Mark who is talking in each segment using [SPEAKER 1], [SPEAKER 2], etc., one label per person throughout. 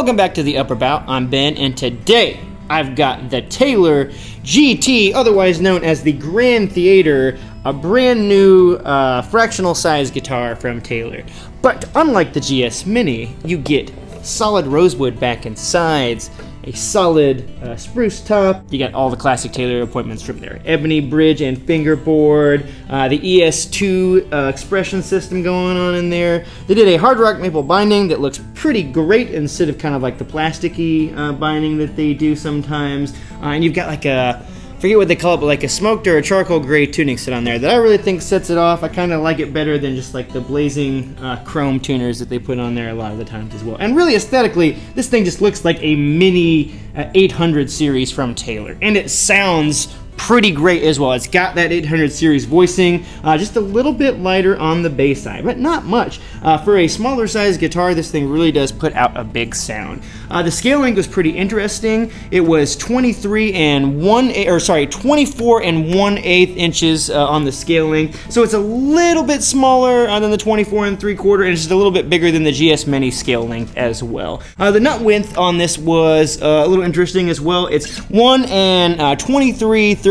[SPEAKER 1] Welcome back to the Upper Bout. I'm Ben, and today I've got the Taylor GT, otherwise known as the Grand Theater, a brand new fractional size guitar from Taylor. But unlike the GS Mini, you get solid rosewood back and sides, a solid spruce top. You got all the classic Taylor appointments from there. Ebony bridge and fingerboard, the ES2 expression system going on in there. They did a hard rock maple binding that looks pretty great instead of kind of like the plasticky binding that they do sometimes. And you've got like a, I forget what they call it, but like a smoked or a charcoal gray tuning set on there that I really think sets it off. I kind of like it better than just like the blazing chrome tuners that they put on there a lot of the times as well. And really aesthetically, this thing just looks like a mini 800 series from Taylor. And it sounds pretty great as well. It's got that 800 series voicing, just a little bit lighter on the bass side, but not much. For a smaller size guitar, this thing really does put out a big sound. The scaling was pretty interesting. It was 24 and 1/8 inches on the scaling, so it's a little bit smaller than the 24 3/4, and it's just a little bit bigger than the GS Mini scale length as well. The nut width on this was a little interesting as well. It's 1 and 23/32,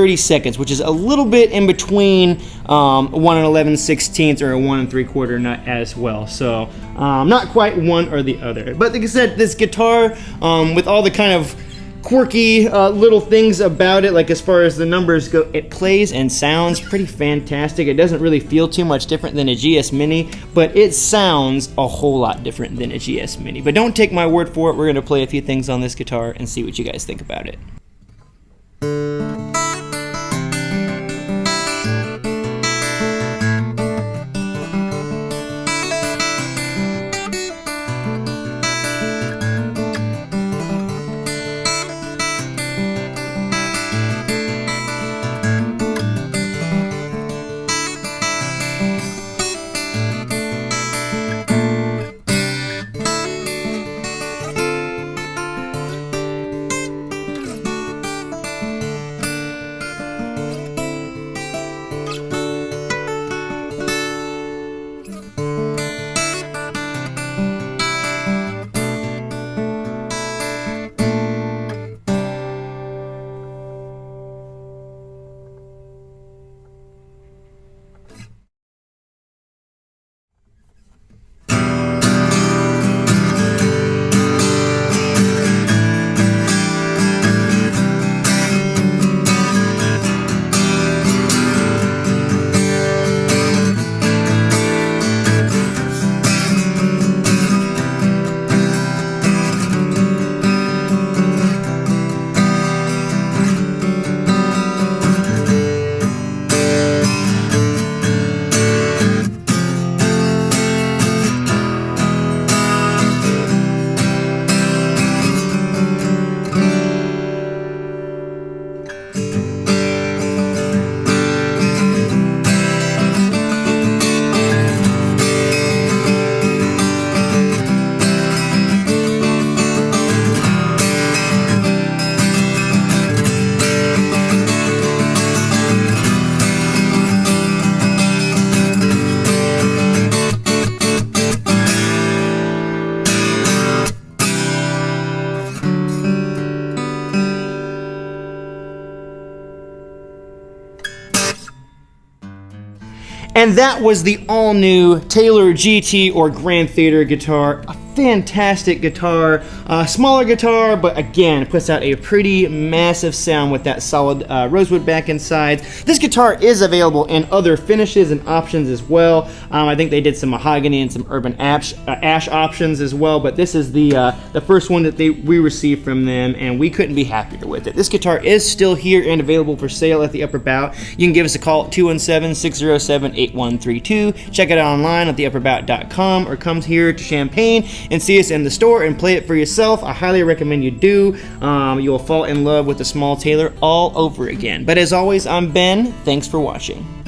[SPEAKER 1] which is a little bit in between 1 and 11/16 or a 1 3/4 nut as well. So not quite one or the other. But like I said, this guitar, with all the kind of quirky little things about it, like as far as the numbers go, it plays and sounds pretty fantastic. It doesn't really feel too much different than a GS Mini, but it sounds a whole lot different than a GS Mini. But don't take my word for it. We're going to play a few things on this guitar and see what you guys think about it. And that was the all-new Taylor GT or Grand Theater guitar. A fantastic guitar, smaller guitar, but again, puts out a pretty massive sound with that solid rosewood back and sides. This guitar is available in other finishes and options as well. I think they did some mahogany and some urban ash options as well, but this is the first one that we received from them, and we couldn't be happier with it. This guitar is still here and available for sale at the Upper Bout. You can give us a call at 217-607-8132. Check it out online at theupperbout.com, or come here to Champaign and see us in the store and play it for yourself. I highly recommend you do. You will fall in love with the small Taylor all over again. But as always, I'm Ben. Thanks for watching.